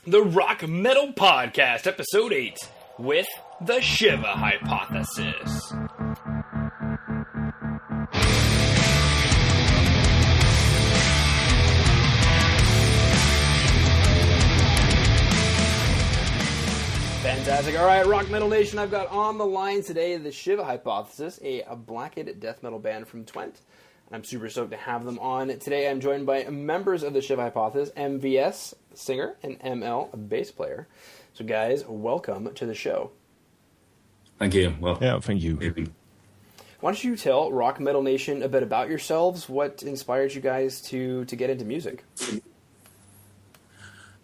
the Rock Metal Podcast, Episode 8, with the Shiva Hypothesis. Fantastic. All right, Rock Metal Nation, I've got on the line today the Shiva Hypothesis, a blackhead death metal band from Twente. I'm super stoked to have them on. Today I'm joined by members of the Shiva Hypothesis, MVS, singer, and ML, a bass player. So guys, welcome to the show. Thank you. Well, yeah, thank you. Why don't you tell Rock Metal Nation a bit about yourselves? What inspired you guys to get into music?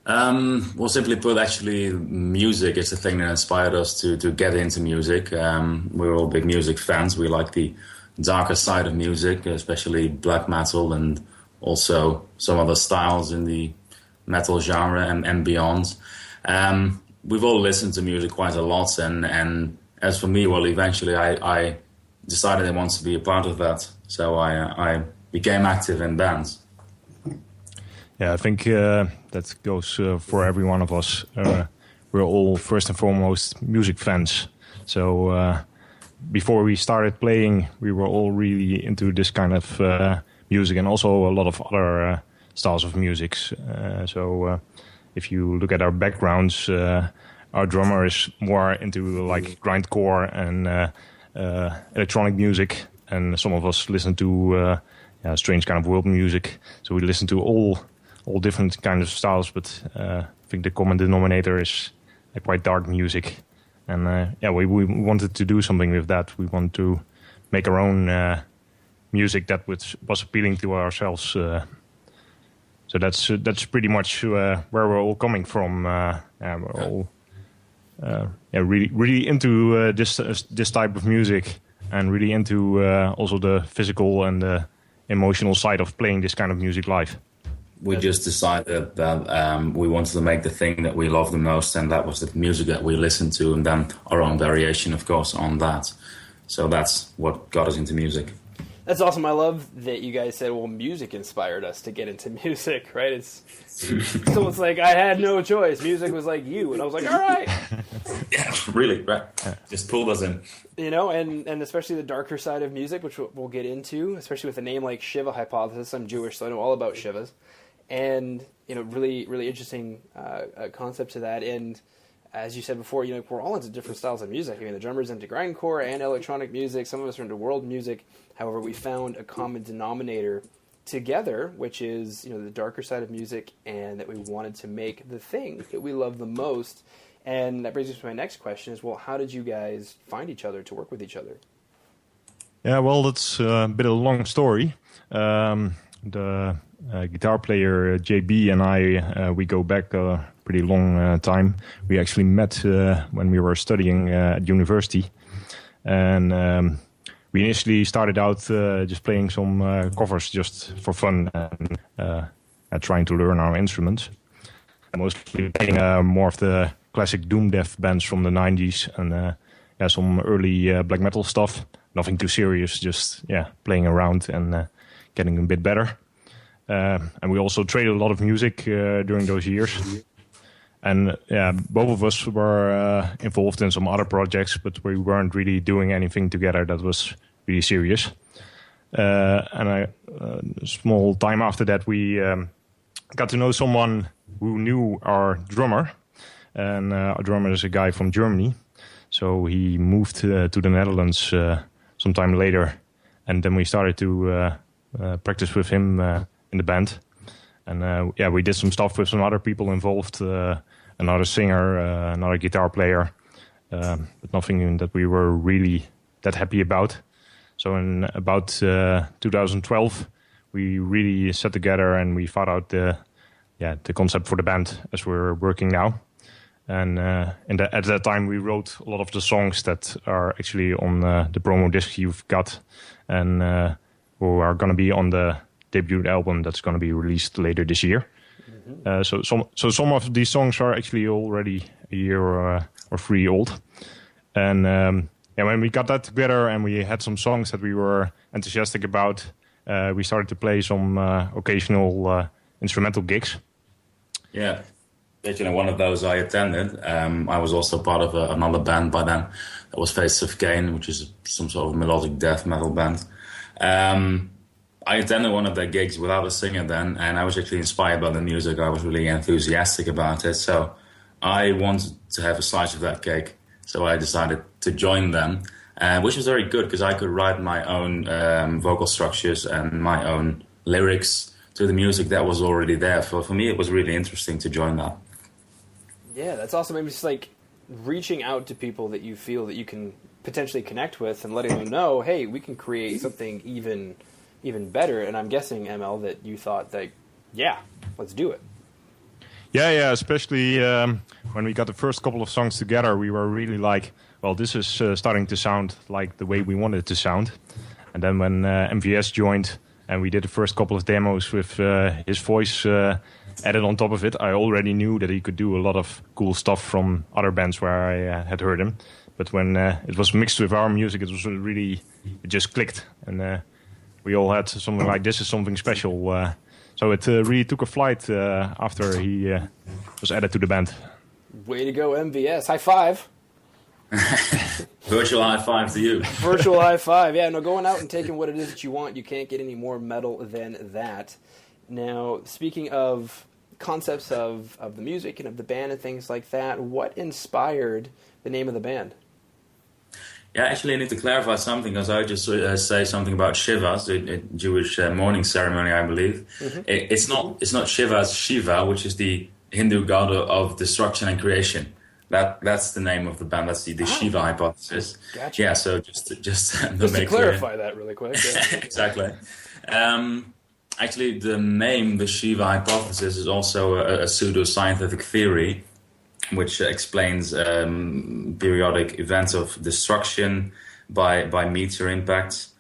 Well, simply put, actually, music is the thing that inspired us to get into music. We're all big music fans. We like the darker side of music, especially black metal and also some other styles in the metal genre and beyond. We've all listened to music quite a lot, and as for me, well, eventually I decided I wanted to be a part of that, so I became active in bands. Yeah, I think that goes for every one of us. We're all first and foremost music fans, so before we started playing, we were all really into this kind of music and also a lot of other styles of music. So if you look at our backgrounds, our drummer is more into like grindcore and electronic music, and some of us listen to strange kind of world music. So we listen to all different kind of styles, but I think the common denominator is quite dark music. And we wanted to do something with that. We want to make our own music that was appealing to ourselves. So that's pretty much where we're all coming from. We're all really into this type of music, and really into also the physical and the emotional side of playing this kind of music live. We just decided that we wanted to make the thing that we love the most, and that was the music that we listened to, and then our own variation, of course, on that. So that's what got us into music. That's awesome. I love that you guys said, well, music inspired us to get into music, right? So it's like, I had no choice. Music was like you, and I was like, all right. Yeah, really, right. Just pulled us in. You know, and especially the darker side of music, which we'll get into, especially with a name like Shiva Hypothesis. I'm Jewish, so I know all about Shivas. And, you know, really, really interesting concept to that. And as you said before, you know, we're all into different styles of music. I mean, the drummer's into grindcore and electronic music. Some of us are into world music. However, we found a common denominator together, which is, you know, the darker side of music, and that we wanted to make the thing that we love the most. And that brings us to my next question is, well, how did you guys find each other to work with each other? Yeah, well, that's a bit of a long story. The guitar player JB and I, we go back a pretty long time. We actually met when we were studying at university, and we initially started out just playing some covers just for fun and trying to learn our instruments. Mostly playing more of the classic doom death bands from the 90s and some early black metal stuff. Nothing too serious, just playing around and getting a bit better. And we also traded a lot of music during those years. And both of us were involved in some other projects, but we weren't really doing anything together that was really serious. And a small time after that, we got to know someone who knew our drummer. And our drummer is a guy from Germany. So he moved to the Netherlands sometime later. And then we started to practice with him in the band. And we did some stuff with some other people involved, another singer, another guitar player, but nothing that we were really that happy about. So in about 2012, we really sat together and we thought out the concept for the band as we're working now. And at that time, we wrote a lot of the songs that are actually on the promo disc you've got, and who are going to be on the debut album that's going to be released later this year. Mm-hmm. So some of these songs are actually already a year or three old. And when we got that together and we had some songs that we were enthusiastic about, we started to play some occasional instrumental gigs. Yeah. one of those I attended. I was also part of another band by then that was Faces of Cain, which is some sort of melodic death metal band. I attended one of their gigs without a singer then, and I was actually inspired by the music. I was really enthusiastic about it, so I wanted to have a slice of that cake. So I decided to join them, which was very good because I could write my own vocal structures and my own lyrics to the music that was already there. For me, it was really interesting to join that. Yeah, that's awesome. Maybe just like reaching out to people that you feel that you can potentially connect with and letting them know, hey, we can create something even better. And I'm guessing, ML, that you thought that, yeah, let's do it. Yeah, especially when we got the first couple of songs together, we were really like, well, this is starting to sound like the way we wanted it to sound. And then when MVS joined and we did the first couple of demos with his voice added on top of it, I already knew that he could do a lot of cool stuff from other bands where I had heard him. But when it was mixed with our music, it was really, it just clicked. And we all had something like, this is something special. So it really took a flight after he was added to the band. Way to go, MVS. High five. Virtual high five to you. Virtual high five. Yeah, no, going out and taking what it is that you want. You can't get any more metal than that. Now, speaking of concepts of the music and of the band and things like that, what inspired the name of the band? Yeah, actually, I need to clarify something because I just say something about Shiva, the Jewish mourning ceremony, I believe. Mm-hmm. It's not Shiva, it's Shiva, which is the Hindu god of destruction and creation. That's the name of the band. That's the Shiva Hypothesis. Gotcha. Yeah, so just to make clarify that really quick. Yeah. Exactly. Actually, the name, the Shiva Hypothesis, is also a pseudo-scientific theory which explains periodic events of destruction by meteor impacts,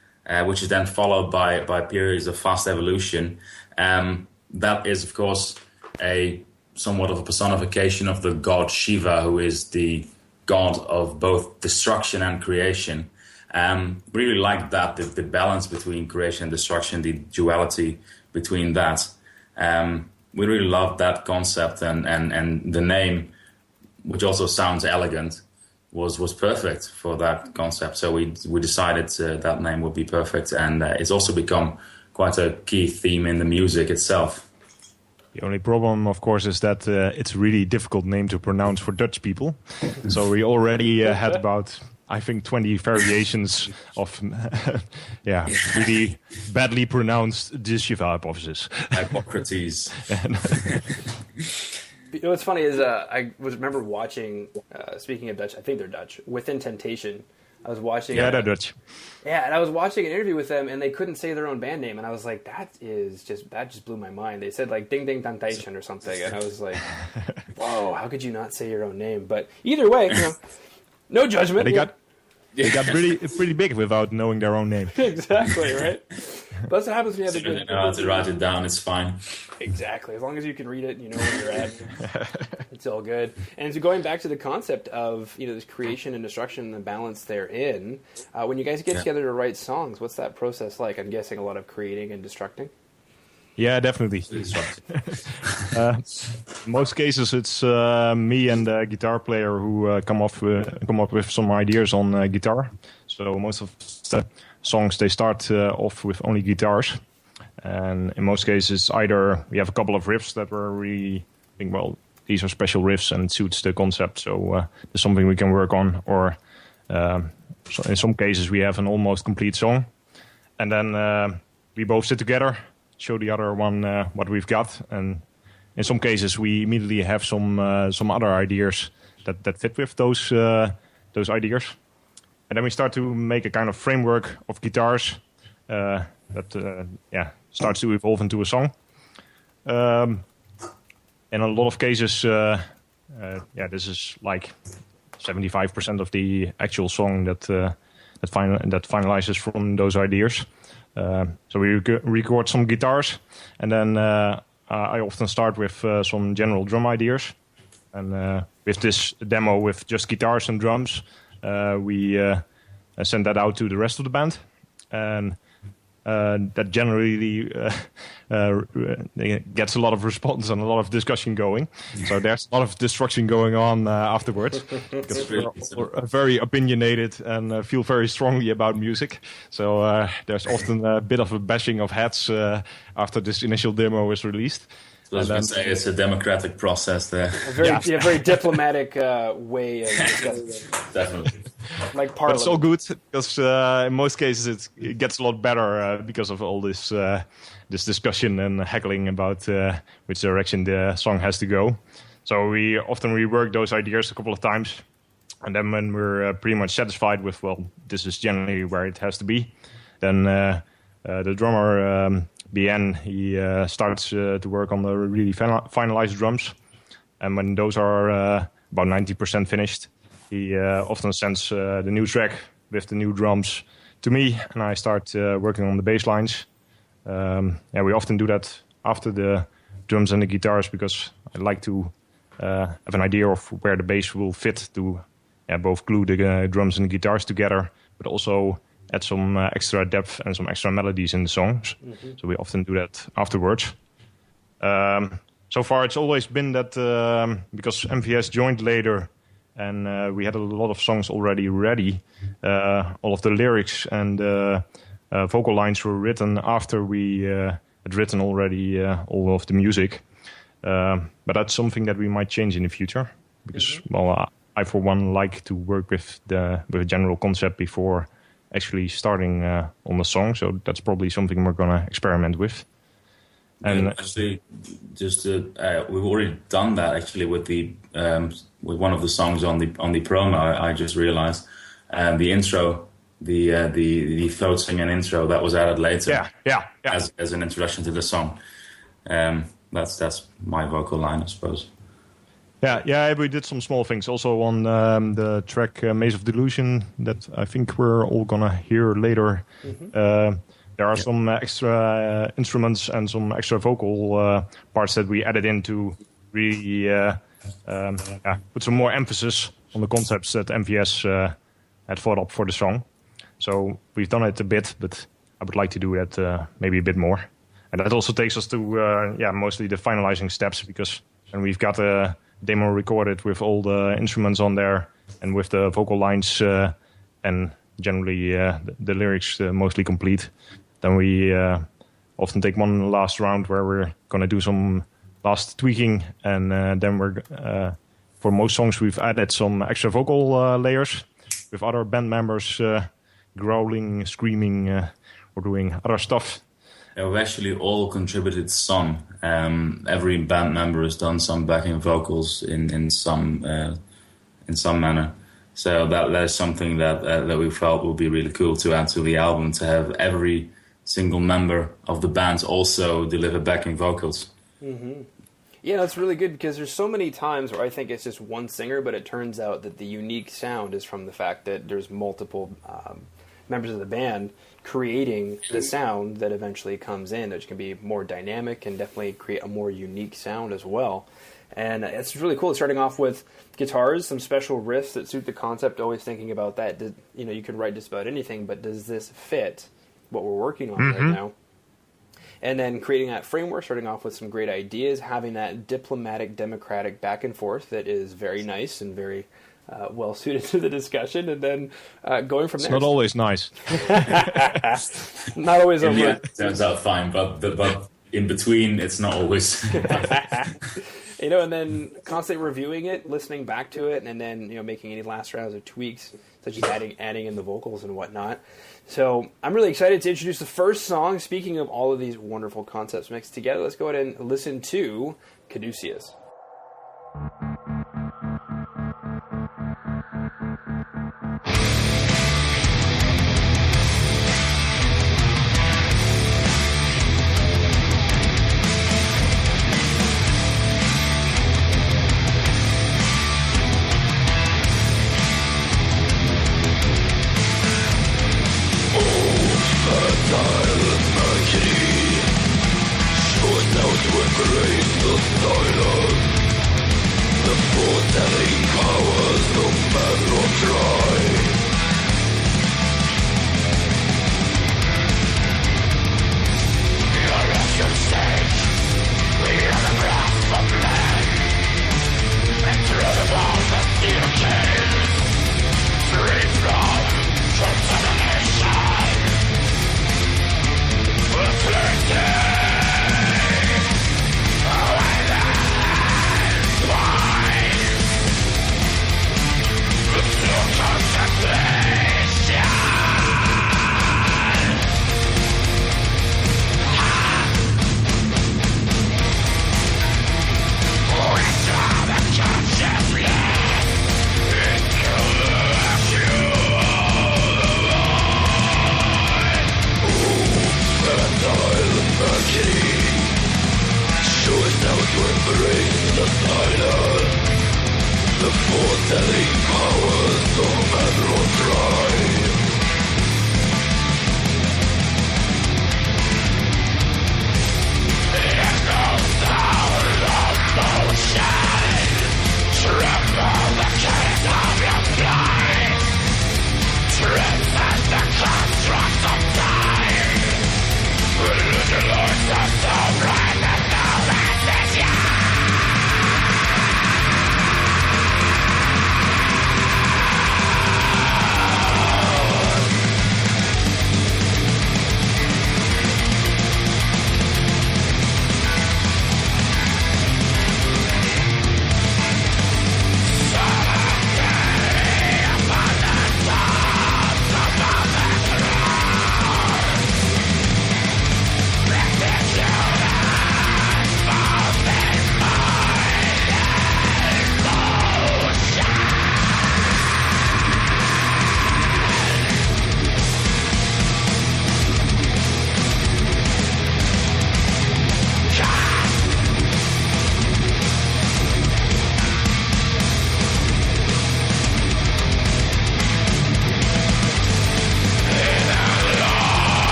which is then followed by periods of fast evolution. That is, of course, somewhat of a personification of the god Shiva, who is the god of both destruction and creation. Really like that, the balance between creation and destruction, the duality between that. We really love that concept, and the name, which also sounds elegant, was perfect for that concept. So we decided that name would be perfect, and it's also become quite a key theme in the music itself. The only problem, of course, is that it's a really difficult name to pronounce for Dutch people. So we already had about, I think, 20 variations of, really badly pronounced the Shiva Hypothesis. Hippocrates. You know what's funny is I remember watching, speaking of Dutch, I think they're Dutch, Within Temptation. I was watching... Yeah, they're Dutch. Yeah, and I was watching an interview with them, and they couldn't say their own band name, and I was like, that just blew my mind. They said, like, Ding Ding Temptation or something, and I was like, whoa, how could you not say your own name? But either way, no judgment. They got pretty big without knowing their own name. Exactly, right? That's what happens when you have a good... know how to write it down, it's fine. Exactly. As long as you can read it and you know where you're at, it's all good. And so going back to the concept of, this creation and destruction and the balance therein, when you guys get together to write songs, what's that process like? I'm guessing a lot of creating and destructing. Yeah, definitely. In most cases, it's me and the guitar player who come up with some ideas on guitar. So most of the songs, they start off with only guitars. And in most cases, either we have a couple of riffs that were really think, well, these are special riffs and it suits the concept. So there's something we can work on. Or so in some cases, we have an almost complete song. And then we both sit together, show the other one what we've got, and in some cases we immediately have some other ideas that fit with those ideas, and then we start to make a kind of framework of guitars that starts to evolve into a song. In a lot of cases, this is like 75% of the actual song that finalizes from those ideas. So we record some guitars, and then I often start with some general drum ideas. And with this demo with just guitars and drums, we send that out to the rest of the band. And that generally gets a lot of response and a lot of discussion going. So there's a lot of destruction going on afterwards. Because we're very opinionated and feel very strongly about music. So there's often a bit of a bashing of heads after this initial demo is released. So I was going to say it's a democratic process there. A very diplomatic way of discussing it. Definitely. Like Parliament. But it's all good because in most cases it gets a lot better because of all this this discussion and heckling about which direction the song has to go. So we often rework those ideas a couple of times, and then when we're pretty much satisfied with, well, this is generally where it has to be, then the drummer BN, he starts to work on the really finalized drums, and when those are about 90% finished, he often sends the new track with the new drums to me, and I start working on the bass lines. We often do that after the drums and the guitars because I like to have an idea of where the bass will fit to both glue the drums and the guitars together, but also add some extra depth and some extra melodies in the songs. Mm-hmm. So we often do that afterwards. So far it's always been that because MVS joined later and we had a lot of songs already ready, all of the lyrics and vocal lines were written after we had written already all of the music. But that's something that we might change in the future because, well, I for one like to work with a general concept before actually starting on the song, so that's probably something we're gonna experiment with. And actually, just we've already done that actually with the with one of the songs on the promo. I just realized the intro, the throat singing intro that was added later. Yeah. As an introduction to the song. That's my vocal line, I suppose. Yeah, we did some small things also on the track Maze of Delusion that I think we're all gonna hear later. Mm-hmm. There are some extra instruments and some extra vocal parts that we added in to really put some more emphasis on the concepts that MVS had thought up for the song. So we've done it a bit, but I would like to do that maybe a bit more. And that also takes us to mostly the finalizing steps, because when we've got a demo recorded with all the instruments on there and with the vocal lines and generally the lyrics mostly complete, then we often take one last round where we're going to do some last tweaking, and then we're for most songs we've added some extra vocal layers with other band members growling, screaming, or doing other stuff. We've actually all contributed some. Every band member has done some backing vocals in some manner. So that is something that we felt would be really cool to add to the album, to have every single member of the band also deliver backing vocals. Mm-hmm. Yeah, that's really good, because there's so many times where I think it's just one singer, but it turns out that the unique sound is from the fact that there's multiple members of the band creating the sound that eventually comes in, which can be more dynamic and definitely create a more unique sound as well. And it's really cool, starting off with guitars, some special riffs that suit the concept, always thinking about that. You can write just about anything, but does this fit what we're working on right now? And then creating that framework, starting off with some great ideas, having that diplomatic, democratic back and forth that is very nice and very well suited to the discussion, and then going from there. It's not always nice. Not always. It turns out fine, but in between, it's not always. And then constantly reviewing it, listening back to it, and then making any last rounds of tweaks, such as adding in the vocals and whatnot. So I'm really excited to introduce the first song. Speaking of all of these wonderful concepts mixed together, let's go ahead and listen to Caduceus.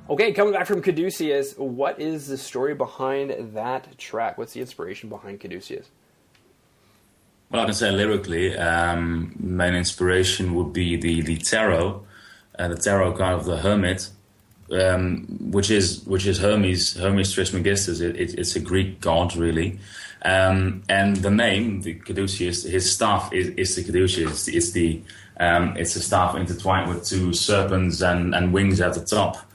Okay, coming back from Caduceus, what is the story behind that track? What's the inspiration behind Caduceus? Well, I can say lyrically, main inspiration would be the tarot card of the Hermit, which is Hermes Trismegistus. It's a Greek god, really, and the name, the Caduceus, his staff is the Caduceus. It's a staff intertwined with two serpents and wings at the top.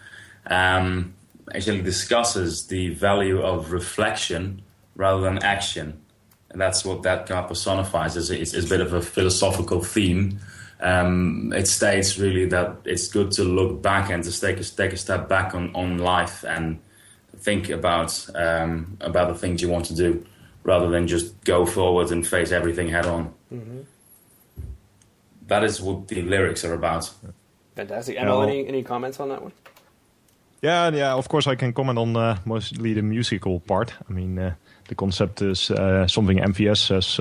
Actually discusses the value of reflection rather than action. And that's what that card personifies. It's a bit of a philosophical theme. It states really that it's good to look back and to take a step back on life and think about the things you want to do, rather than just go forward and face everything head on. Mm-hmm. That is what the lyrics are about. Fantastic. Emil, any comments on that one? Yeah. Of course, I can comment on mostly the musical part. I mean, the concept is something MVS has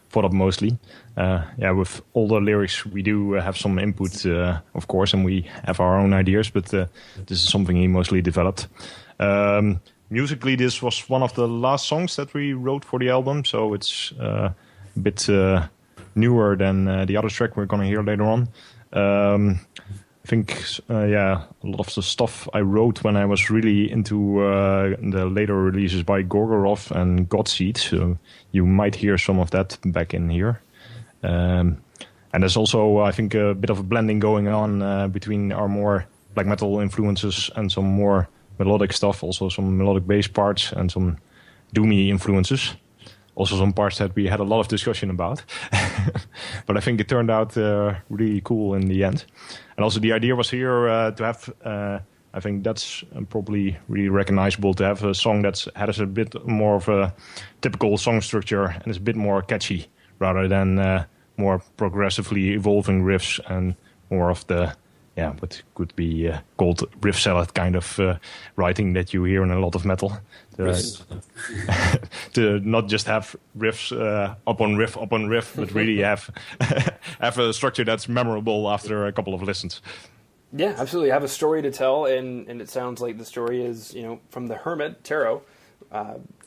thought up mostly. With all the lyrics, we do have some input, of course, and we have our own ideas. But this is something he mostly developed. Musically, this was one of the last songs that we wrote for the album, so it's a bit newer than the other track we're going to hear later on. I think, a lot of the stuff I wrote when I was really into the later releases by Gorgorov and Godseed, so you might hear some of that back in here. And there's also, I think, a bit of a blending going on between our more black metal influences and some more melodic stuff, also some melodic bass parts and some doomy influences. Also some parts that we had a lot of discussion about. But I think it turned out really cool in the end. And also the idea was here to have, I think that's probably really recognizable, to have a song that has a bit more of a typical song structure and is a bit more catchy, rather than more progressively evolving riffs and more of the, what could be called riff salad kind of writing that you hear in a lot of metal. To not just have riffs up on riff, but really have a structure that's memorable after a couple of listens. Yeah, absolutely. Have a story to tell, and it sounds like the story is, from the hermit, Tarot,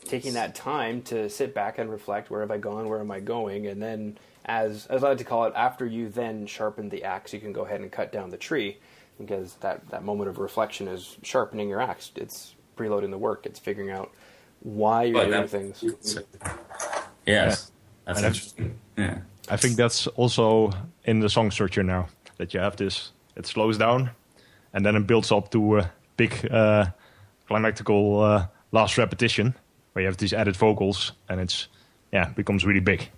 taking that time to sit back and reflect, where have I gone, where am I going, and then, as I like to call it, after you then sharpen the axe, you can go ahead and cut down the tree, because that moment of reflection is sharpening your axe. It's preloading the work. It's figuring out why you're doing things. Yes, that's interesting. Yeah, I think that's also in the song structure now, that you have this. It slows down, and then it builds up to a big climactical last repetition, where you have these added vocals, and it's becomes really big.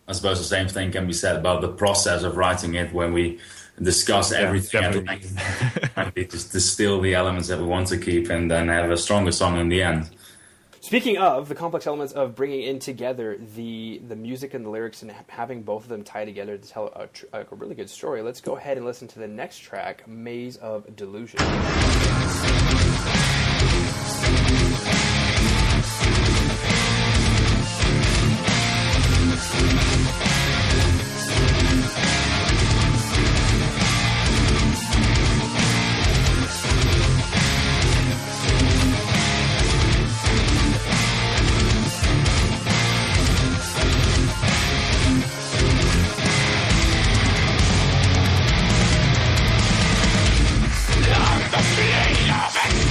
I suppose the same thing can be said about the process of writing it, when we discuss everything at length. And we just distill the elements that we want to keep and then have a stronger song in the end. Speaking of the complex elements of bringing in together the music and the lyrics and having both of them tie together to tell a really good story, let's go ahead and listen to the next track, Maze of Delusion. The creator of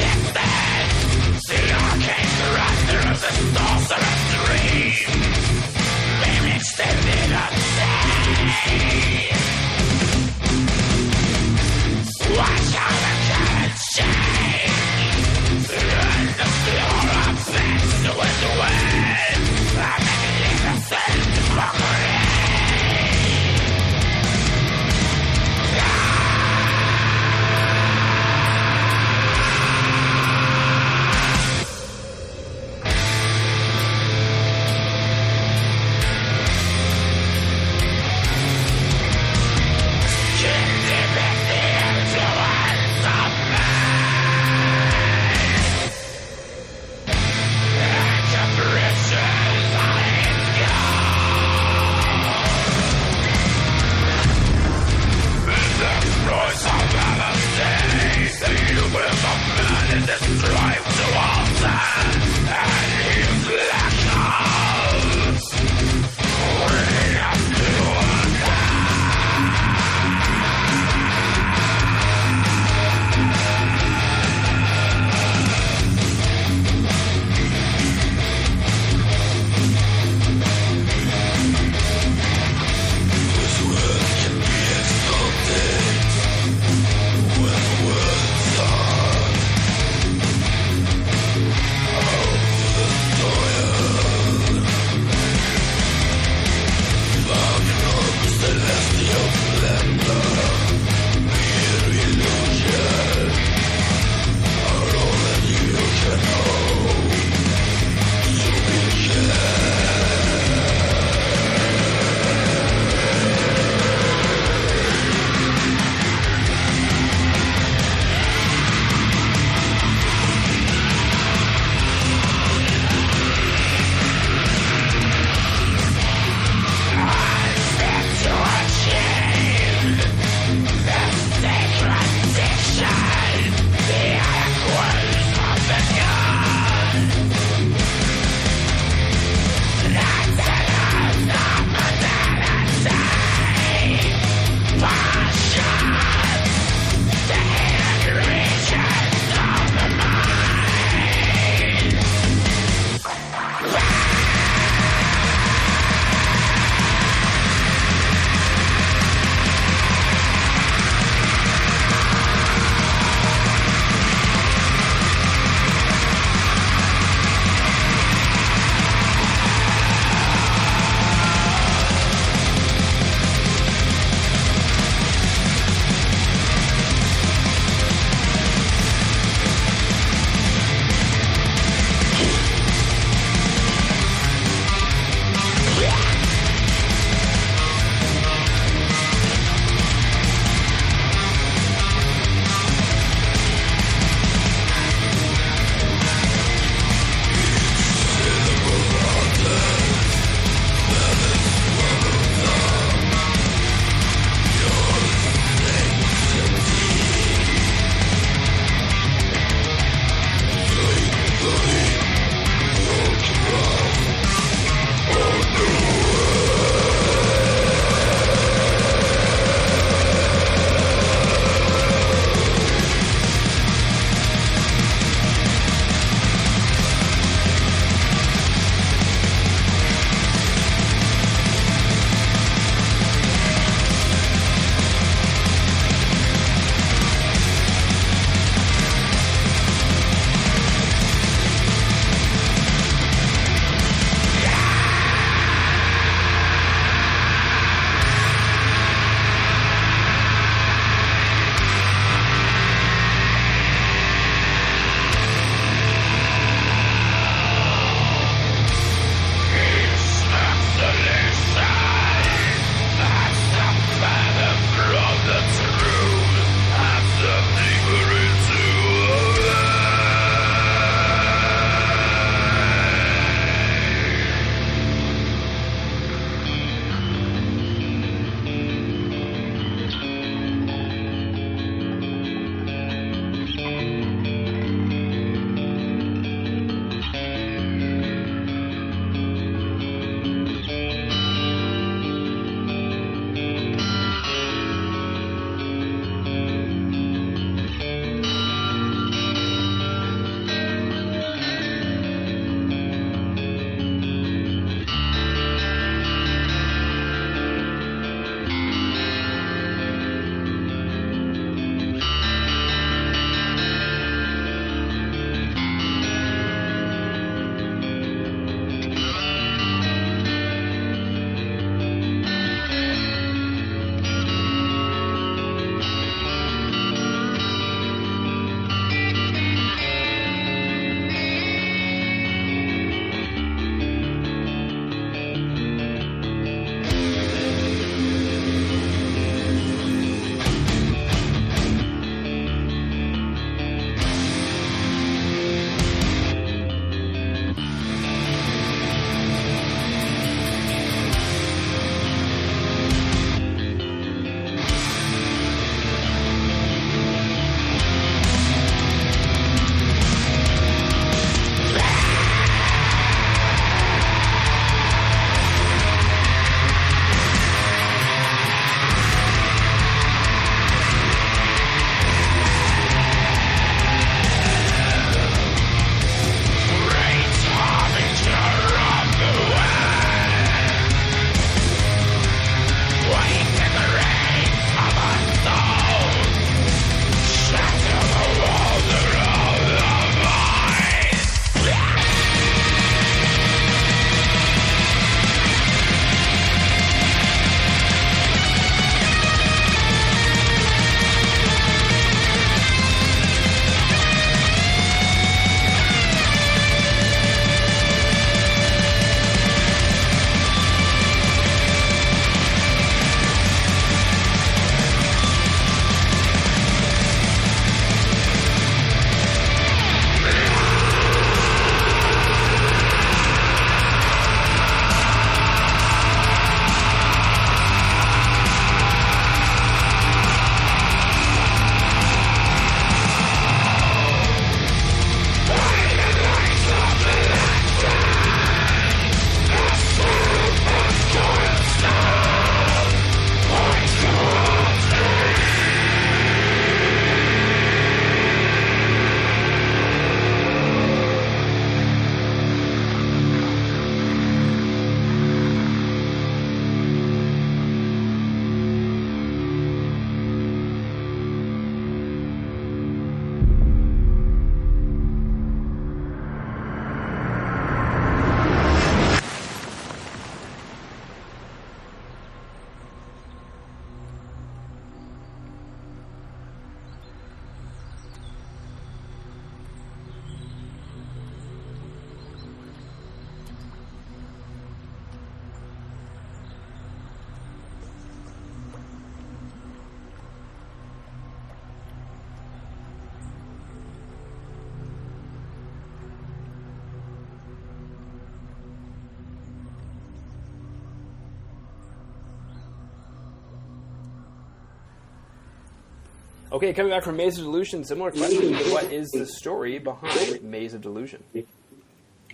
Okay, coming back from Maze of Delusion, similar question. What is the story behind Maze of Delusion?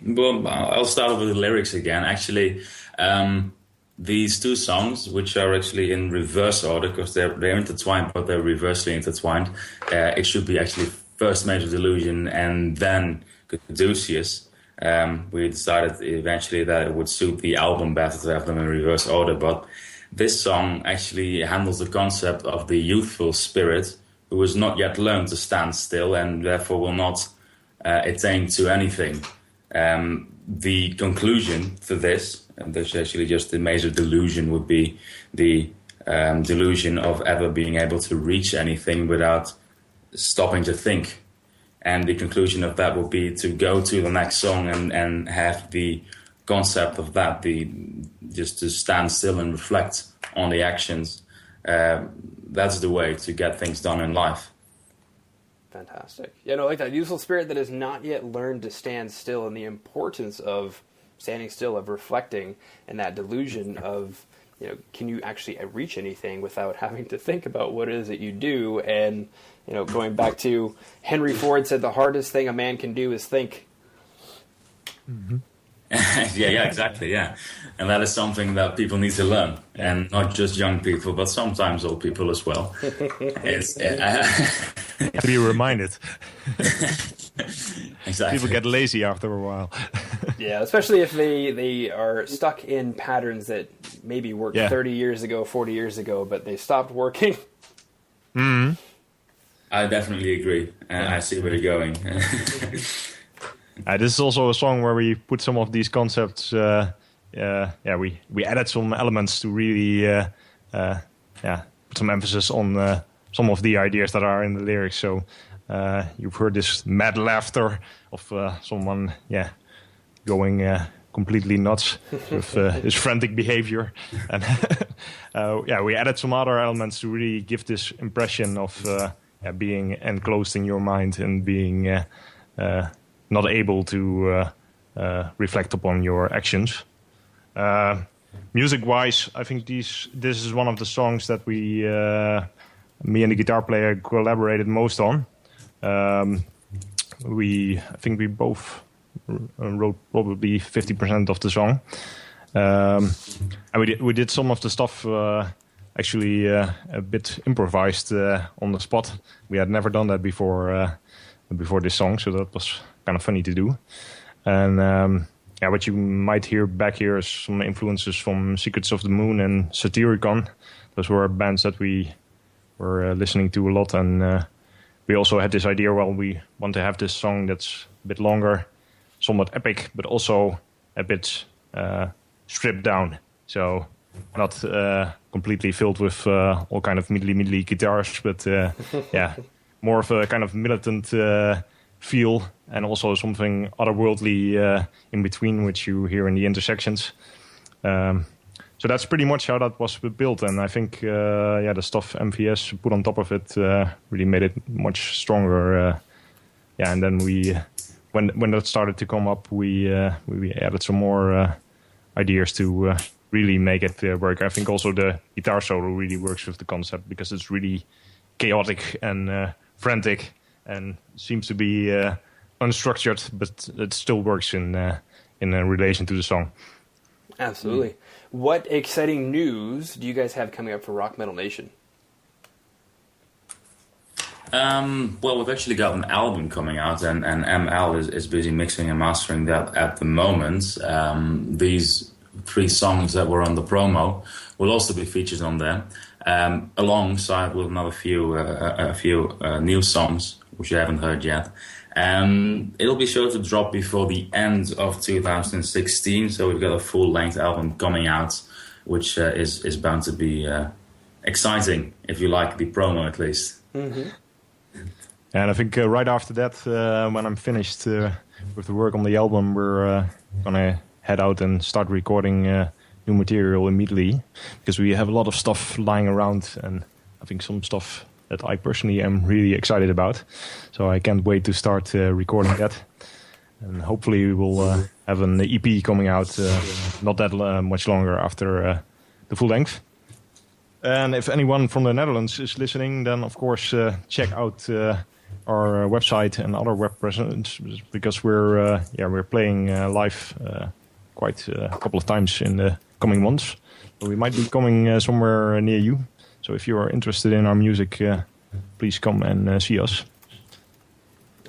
Well, I'll start with the lyrics again. Actually, these two songs, which are actually in reverse order because they're intertwined, but they're reversely intertwined. It should be actually first Maze of Delusion and then Caduceus. We decided eventually that it would suit the album better to have them in reverse order, but this song actually handles the concept of the youthful spirit who has not yet learned to stand still and therefore will not attain to anything. The conclusion to this, and this is actually just the Maze of Delusion, would be the delusion of ever being able to reach anything without stopping to think. And the conclusion of that would be to go to the next song and have the concept of that, just to stand still and reflect on the actions. That's the way to get things done in life. Fantastic. Yeah, no, like that youthful spirit that has not yet learned to stand still, and the importance of standing still, of reflecting, and that delusion of, can you actually reach anything without having to think about what it is that you do? And, going back to Henry Ford said the hardest thing a man can do is think. Mm-hmm. yeah, exactly, yeah. And that is something that people need to learn, and not just young people, but sometimes old people as well. To be reminded. Exactly. People get lazy after a while. Yeah, especially if they are stuck in patterns that maybe worked 30 years ago, 40 years ago, but they stopped working. Mm-hmm. I definitely agree. I see where you're going. This is also a song where we put some of these concepts. We added some elements to really, put some emphasis on some of the ideas that are in the lyrics. So you've heard this mad laughter of someone, going completely nuts with his frantic behavior, and we added some other elements to really give this impression of being enclosed in your mind and being not able to reflect upon your actions. Music-wise, I think this is one of the songs that me and the guitar player collaborated most on. I think we both wrote probably 50% of the song. And we did some of the stuff actually a bit improvised on the spot. We had never done that before this song, so that was kind of funny to do. And what you might hear back here is some influences from Secrets of the Moon and Satyricon. Those were bands that we were listening to a lot, and we also had this idea, we want to have this song that's a bit longer, somewhat epic, but also a bit stripped down. So not completely filled with all kind of middly guitars, but more of a kind of militant feel, and also something otherworldly in between, which you hear in the intersections. So that's pretty much how that was built, and I think the stuff MVS put on top of it really made it much stronger. And then when that started to come up, we added some more ideas to really make it work. I think also the guitar solo really works with the concept because it's really chaotic and frantic and seems to be unstructured, but it still works in relation to the song. Absolutely. What exciting news do you guys have coming up for Rock Metal Nation? We've actually got an album coming out, and ML is busy mixing and mastering that at the moment. These 3 songs that were on the promo will also be featured on there, alongside with another a few new songs which you haven't heard yet. It'll be sure to drop before the end of 2016, so we've got a full-length album coming out, which is bound to be exciting, if you like the promo at least. Mm-hmm. And I think right after that, when I'm finished with the work on the album, we're going to head out and start recording new material immediately, because we have a lot of stuff lying around, and I think some stuff that I personally am really excited about. So I can't wait to start recording that. And hopefully we will have an EP coming out not that much longer after the full length. And if anyone from the Netherlands is listening, then of course check out our website and other web presence, because we're playing live quite a couple of times in the coming months. So we might be coming somewhere near you. So if you are interested in our music, please come and see us.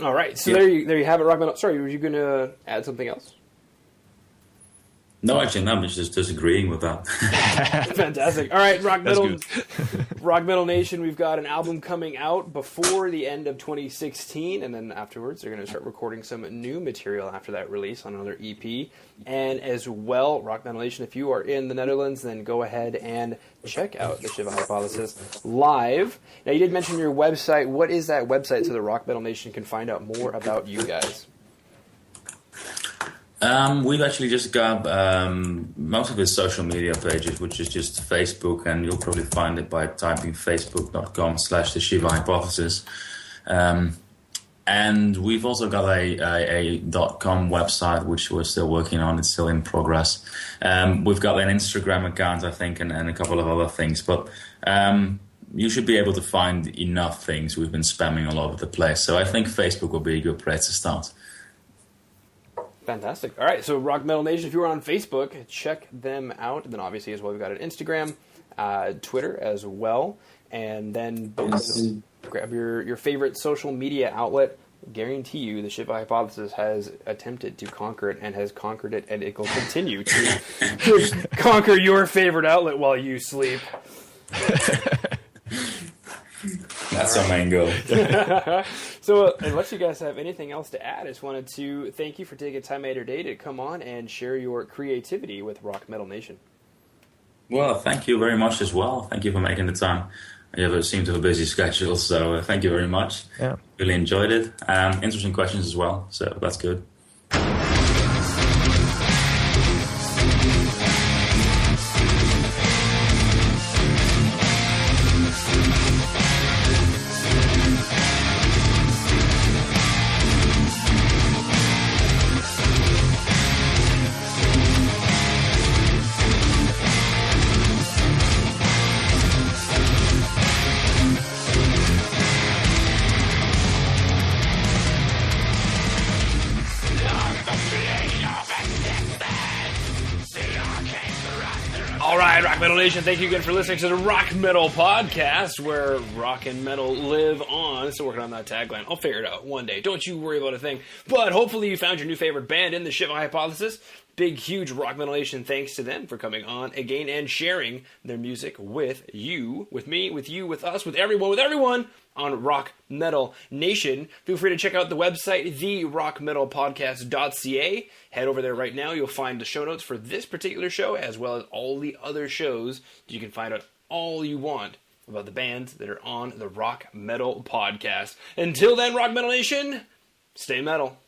All right, so there you have it, Rock Metal. Sorry, were you going to add something else? No, actually, no, I'm just disagreeing with that. Fantastic. All right, Rock Metal Nation, we've got an album coming out before the end of 2016, and then afterwards they're going to start recording some new material after that release on another EP. And as well, Rock Metal Nation, if you are in the Netherlands, then go ahead and check out the Shiva Hypothesis live. Now, you did mention your website. What is that website so the Rock Metal Nation can find out more about you guys? We've actually just got most of his social media pages, which is just Facebook, and you'll probably find it by typing facebook.com/the Shiva Hypothesis. And we've also got a .com website, which we're still working on. It's still in progress. We've got an Instagram account, I think, and a couple of other things. But you should be able to find enough things. We've been spamming all over the place. So I think Facebook will be a good place to start. Fantastic. All right, so Rock Metal Nation, if you're on Facebook, check them out. And then obviously as well, we've got an Instagram, Twitter as well. And then both grab your favorite social media outlet. Guarantee you the Shiva Hypothesis has attempted to conquer it and has conquered it, and it will continue to conquer your favorite outlet while you sleep. That's our main goal. So unless you guys have anything else to add, I just wanted to thank you for taking time out of your day to come on and share your creativity with Rock Metal Nation. Well, thank you very much as well. Thank you for making the time. You seem to have a busy schedule, so thank you very much. Yeah. Really enjoyed it. Interesting questions as well, so that's good. Rock Metal Nation, thank you again for listening to the Rock Metal Podcast, where rock and metal live on. Still working on that tagline. I'll figure it out one day. Don't you worry about a thing. But hopefully you found your new favorite band in the Shiva Hypothesis. Big, huge Rock Metal Nation thanks to them for coming on again and sharing their music with you, with me, with you, with us, with everyone on Rock Metal Nation. Feel free to check out the website, therockmetalpodcast.ca. Head over there right now. You'll find the show notes for this particular show, as well as all the other shows. You can find out all you want about the bands that are on the Rock Metal Podcast. Until then, Rock Metal Nation, stay metal.